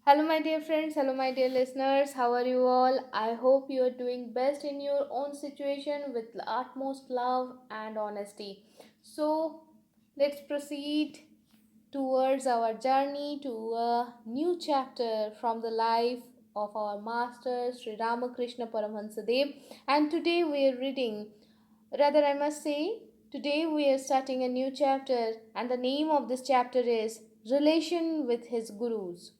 Hello, my dear friends. Hello, my dear listeners. How are you all? I hope you are doing best in your own situation with the utmost love and honesty. So, let's proceed towards our journey to a new chapter from the life of our master Shri Ramkrishna Paramhansa Dev. And today we are reading, rather, I must say, today we are starting a new chapter, and the name of this chapter is Relation with His Gurus.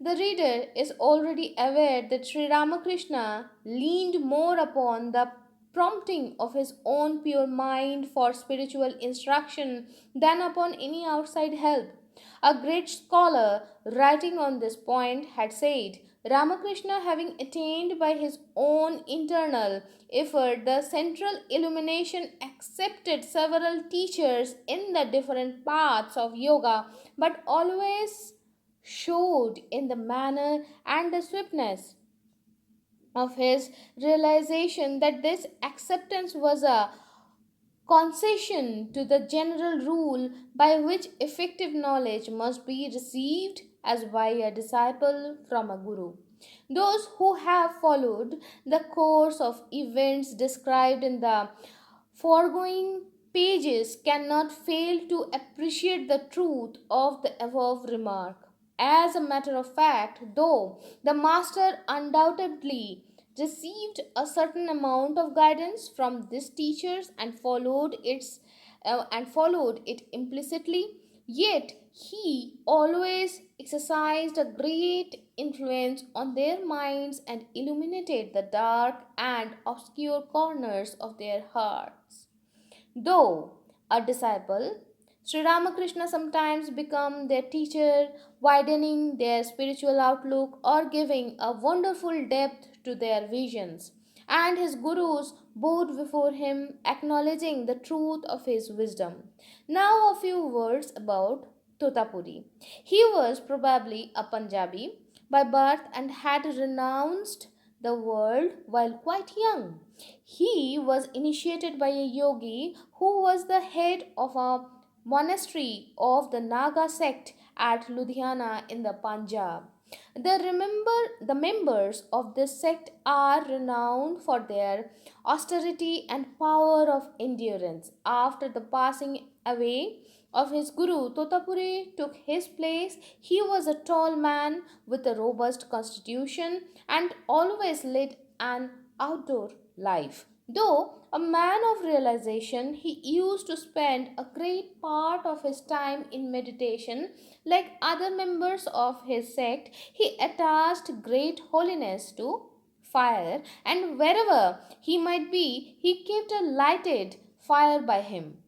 The reader is already aware that Sri Ramakrishna leaned more upon the prompting of his own pure mind for spiritual instruction than upon any outside help. A great scholar writing on this point had said, Ramakrishna, having attained by his own internal effort the central illumination, accepted several teachers in the different paths of yoga, but always showed in the manner and the swiftness of his realization that this acceptance was a concession to the general rule by which effective knowledge must be received as by a disciple from a guru. Those who have followed the course of events described in the foregoing pages cannot fail to appreciate the truth of the above remark. As a matter of fact, though the master undoubtedly received a certain amount of guidance from these teachers and followed it implicitly, yet he always exercised a great influence on their minds and illuminated the dark and obscure corners of their hearts. Though a disciple, Sri Ramakrishna sometimes become their teacher, widening their spiritual outlook or giving a wonderful depth to their visions. And his gurus bowed before him, acknowledging the truth of his wisdom. Now, a few words about Totapuri. He was probably a Punjabi by birth and had renounced the world while quite young. He was initiated by a yogi who was the head of a monastery of the Naga sect at Ludhiana in the Punjab. The members of this sect are renowned for their austerity and power of endurance. After the passing away of his guru, Totapuri took his place. He was a tall man with a robust constitution and always led an outdoor life. Though a man of realization, he used to spend a great part of his time in meditation. Like other members of his sect, he attached great holiness to fire, and wherever he might be, he kept a lighted fire by him.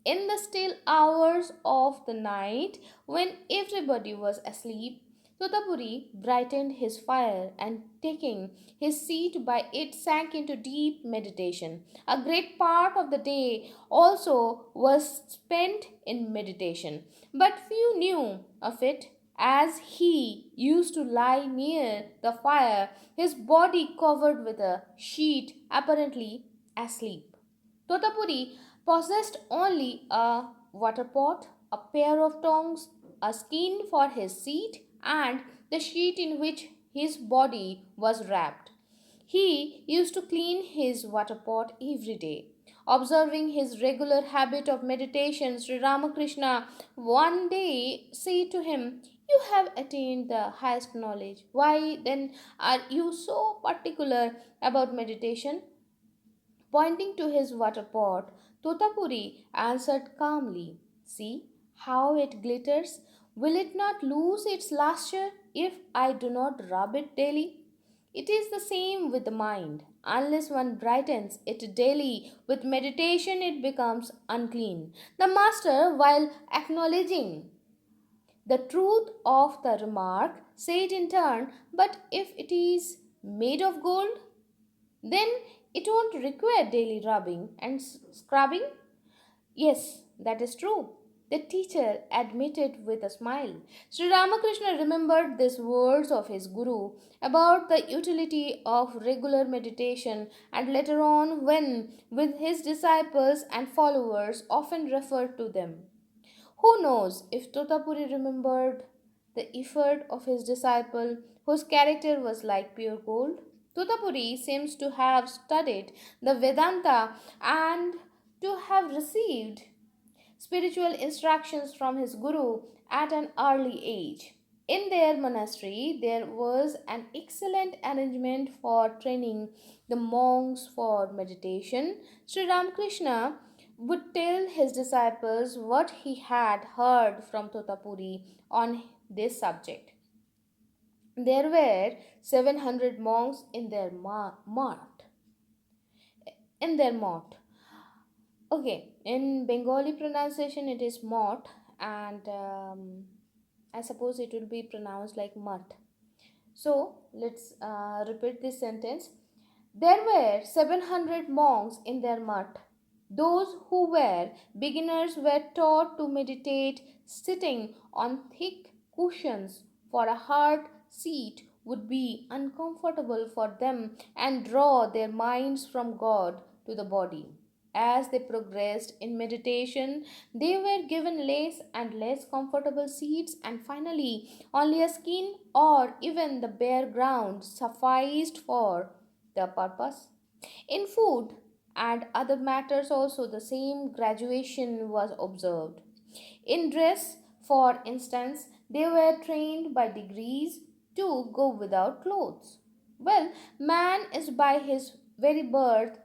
In the still hours of the night, when everybody was asleep, Totapuri brightened his fire and taking his seat by it sank into deep meditation. A great part of the day also was spent in meditation, but few knew of it as he used to lie near the fire, his body covered with a sheet, apparently asleep. Totapuri possessed only a water pot, a pair of tongs, a skin for his seat, and the sheet in which his body was wrapped. He used to clean his water pot every day. Observing his regular habit of meditation, Sri Ramakrishna one day said to him, You have attained the highest knowledge. Why then are you so particular about meditation? Pointing to his water pot, Totapuri answered calmly, See how it glitters. Will it not lose its lustre if I do not rub it daily? It is the same with the mind. Unless one brightens it daily with meditation, it becomes unclean. The master, while acknowledging the truth of the remark, said in turn, But if it is made of gold, then it won't require daily rubbing and scrubbing. Yes, that is true. The teacher admitted with a smile. Sri Ramakrishna remembered these words of his guru about the utility of regular meditation, and later on, when with his disciples and followers, often referred to them. Who knows if Totapuri remembered the effort of his disciple, whose character was like pure gold. Tutapuri seems to have studied the Vedanta and to have received spiritual instructions from his guru at an early age. In their monastery, there was an excellent arrangement for training the monks for meditation. Sri Ramkrishna would tell his disciples what he had heard from Totapuri on this subject. There were 700 monks in their mott. Okay, in Bengali pronunciation it is mott, and I suppose it will be pronounced like mutt. So let's repeat this sentence. There were 700 monks in their mutt. Those who were beginners were taught to meditate sitting on thick cushions, for a hard seat would be uncomfortable for them and draw their minds from God to the body. As they progressed in meditation, they were given less and less comfortable seats, and finally, only a skin or even the bare ground sufficed for the purpose. In food and other matters, also, the same graduation was observed. In dress, for instance, they were trained by degrees to go without clothes. Well, man is by his very birth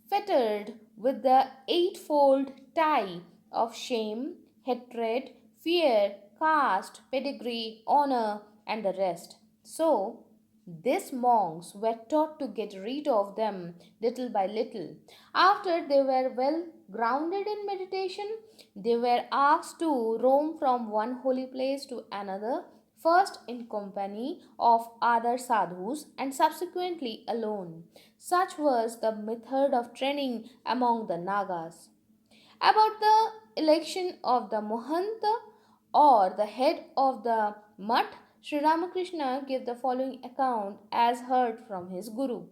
fettered with the eightfold tie of shame, hatred, fear, caste, pedigree, honor, and the rest. So, these monks were taught to get rid of them little by little. After they were well grounded in meditation, they were asked to roam from one holy place to another, first in company of other sadhus and subsequently alone. Such was the method of training among the Nagas. About the election of the Mohanta or the head of the Mutt, Sri Ramakrishna gave the following account as heard from his Guru.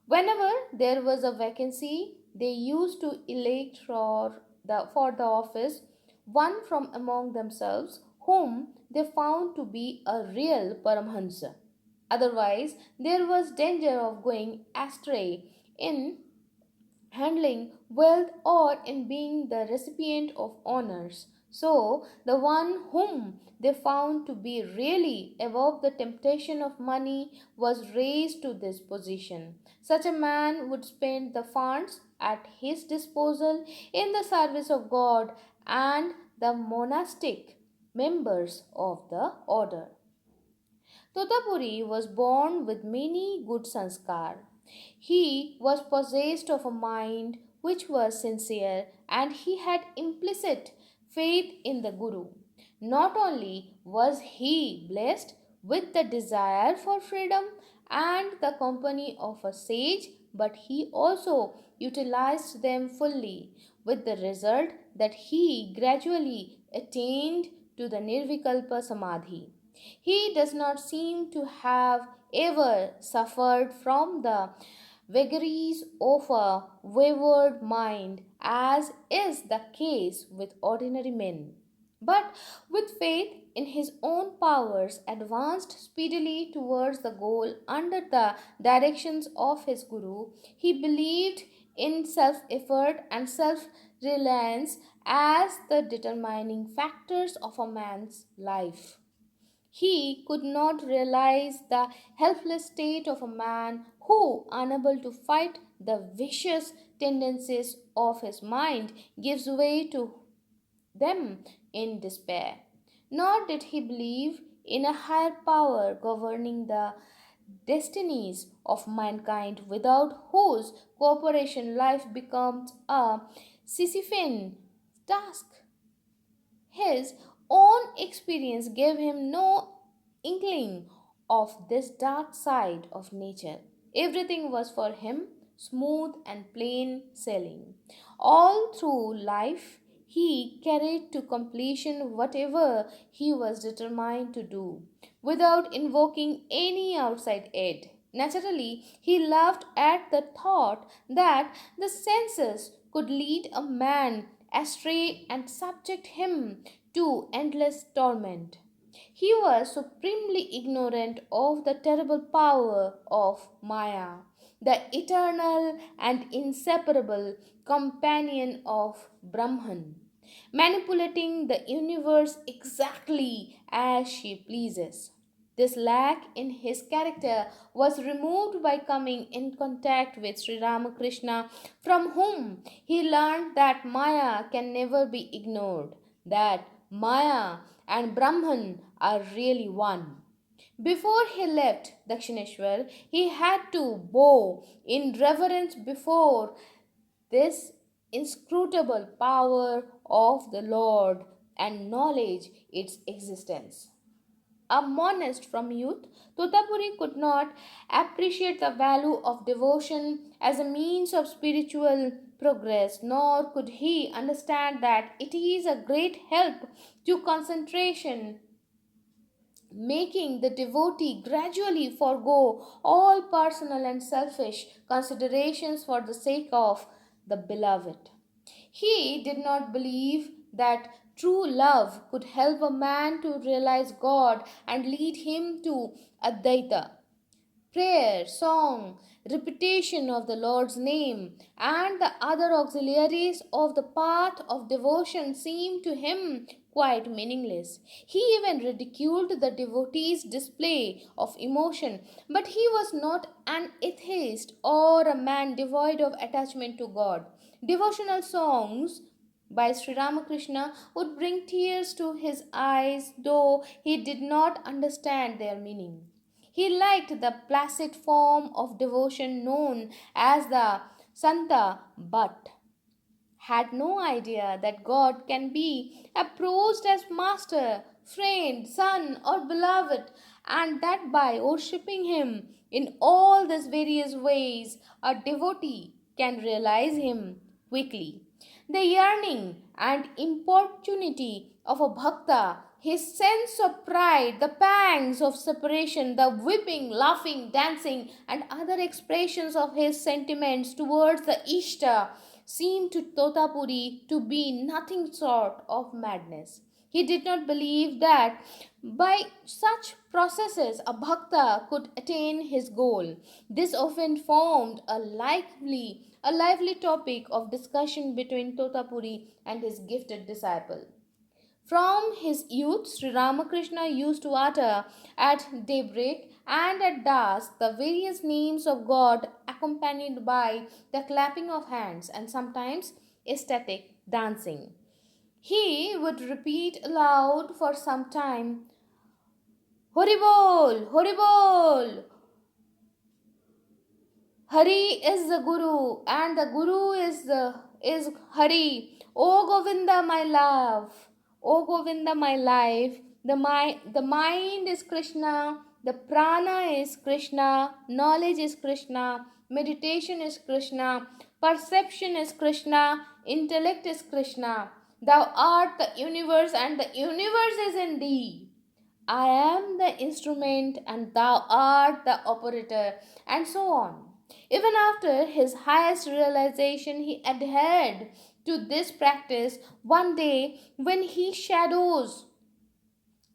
Whenever there was a vacancy, they used to elect for the office one from among themselves whom they found to be a real Paramhansa. Otherwise, there was danger of going astray in handling wealth or in being the recipient of honors. So, the one whom they found to be really above the temptation of money was raised to this position. Such a man would spend the funds at his disposal in the service of God and the monastic members of the order. Totapuri was born with many good sanskar. He was possessed of a mind which was sincere, and he had implicit faith in the Guru. Not only was he blessed with the desire for freedom and the company of a sage, but he also utilized them fully, with the result that he gradually attained to the Nirvikalpa Samadhi. He does not seem to have ever suffered from the vagaries of a wayward mind, as is the case with ordinary men. But with faith in his own powers, advanced speedily towards the goal under the directions of his Guru. He believed in self effort and self reliance as the determining factors of a man's life. He could not realize the helpless state of a man who, unable to fight the vicious tendencies of his mind, gives way to them in despair. Nor did he believe in a higher power governing the destinies of mankind, without whose cooperation life becomes a Sisyphean task. His own experience gave him no inkling of this dark side of nature. Everything was for him smooth and plain sailing. All through life, he carried to completion whatever he was determined to do, without invoking any outside aid. Naturally, he laughed at the thought that the senses could lead a man astray and subject him to endless torment. He was supremely ignorant of the terrible power of Maya, the eternal and inseparable companion of Brahman, manipulating the universe exactly as she pleases. This lack in his character was removed by coming in contact with Sri Ramakrishna, from whom he learned that Maya can never be ignored, that Maya and Brahman are really one. Before he left Dakshineshwar, he had to bow in reverence before this inscrutable power of the Lord and acknowledge its existence. A monist from youth, Totapuri could not appreciate the value of devotion as a means of spiritual progress, nor could he understand that it is a great help to concentration, making the devotee gradually forego all personal and selfish considerations for the sake of the beloved. He did not believe that true love could help a man to realize God and lead him to Advaita. Prayer, song, repetition of the Lord's name, and the other auxiliaries of the path of devotion seemed to him quite meaningless. He even ridiculed the devotee's display of emotion, but he was not an atheist or a man devoid of attachment to God. Devotional songs by Sri Ramakrishna would bring tears to his eyes, though he did not understand their meaning. He liked the placid form of devotion known as the Santa, but had no idea that God can be approached as master, friend, son, or beloved, and that by worshipping Him in all these various ways, a devotee can realize Him quickly. The yearning and importunity of a bhakta, his sense of pride, the pangs of separation, the weeping, laughing, dancing, and other expressions of his sentiments towards the Ishta seemed to Totapuri to be nothing short of madness. He did not believe that by such processes a bhakta could attain his goal. This often formed a lively topic of discussion between Totapuri and his gifted disciple. From his youth, Sri Ramakrishna used to utter at daybreak and at dusk the various names of God, accompanied by the clapping of hands and sometimes ecstatic dancing. He would repeat aloud for some time, Horibol, Horibol, Hari is the Guru, and the Guru is Hari. O Govinda, my love. O Govinda, my life. The mind is Krishna. The prana is Krishna. Knowledge is Krishna. Meditation is Krishna. Perception is Krishna. Intellect is Krishna. Thou art the universe, and the universe is in thee. I am the instrument and thou art the operator, and so on. Even after his highest realization, he adhered to this practice. One day, when his shadows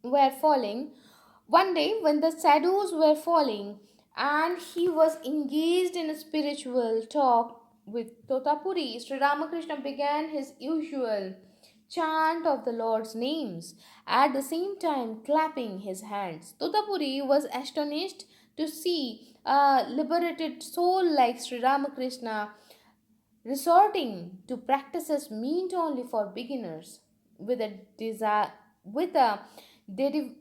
were falling, one day when the shadows were falling, and he was engaged in a spiritual talk with Totapuri, Sri Ramakrishna began his usual chant of the Lord's names, at the same time clapping his hands. Totapuri was astonished to see a liberated soul like Sri Ramakrishna resorting to practices meant only for beginners. With a desire, with a deriv-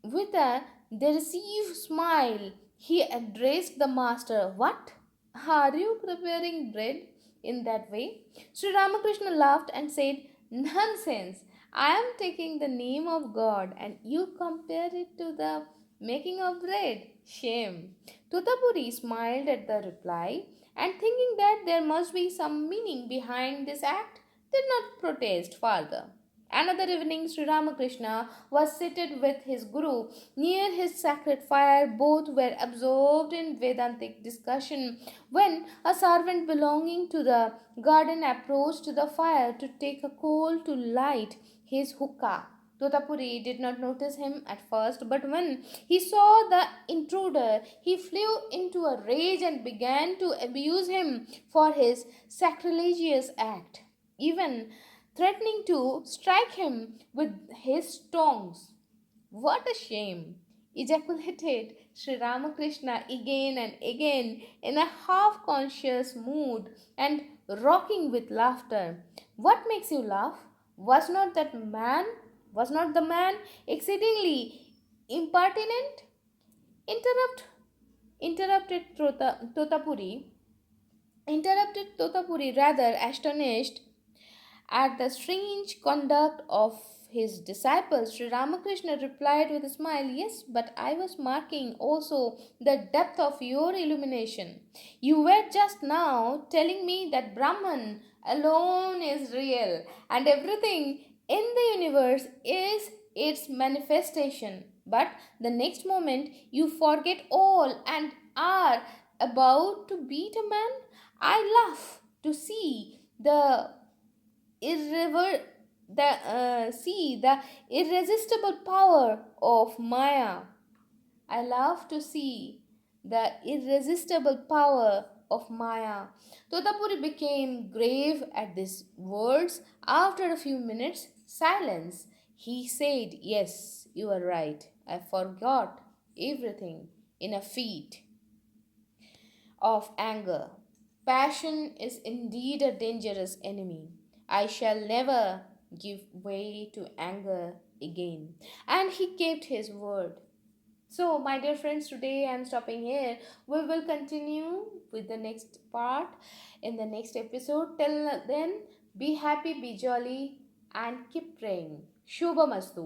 with a derisive smile, he addressed the master. What? Are you preparing bread in that way? Sri Ramakrishna laughed and said, Nonsense! I am taking the name of God and you compare it to the making of bread. Shame. Tutapuri smiled at the reply and thinking that there must be some meaning behind this act, did not protest further. Another evening, Sri Ramakrishna was seated with his Guru near his sacred fire. Both were absorbed in Vedantic discussion when a servant belonging to the garden approached the fire to take a coal to light his hookah. Totapuri did not notice him at first, but when he saw the intruder, he flew into a rage and began to abuse him for his sacrilegious act, even threatening to strike him with his tongs. What a shame! Ejaculated Sri Ramakrishna again and again in a half conscious mood and rocking with laughter. What makes you laugh? Was not that man, was not the man exceedingly impertinent? Interrupt, interrupted Totapuri, interrupted Totapuri, rather astonished at the strange conduct of his disciples. Sri Ramakrishna replied with a smile, "Yes, but I was marking also the depth of your illumination. You were just now telling me that Brahman alone is real and everything in the universe is its manifestation. But the next moment you forget all and are about to beat a man. I laugh to see irrever- the irresistible power of Maya. I love to see the irresistible power of Maya. Totapuri became grave at these words. After a few minutes' silence, he said, "Yes, you are right. I forgot everything in a fit of anger. Passion is indeed a dangerous enemy. I shall never give way to anger again." And he kept his word. So, my dear friends, today I am stopping here. We will continue with the next part in the next episode. Till then, be happy, be jolly, and keep praying. Shubhamastu.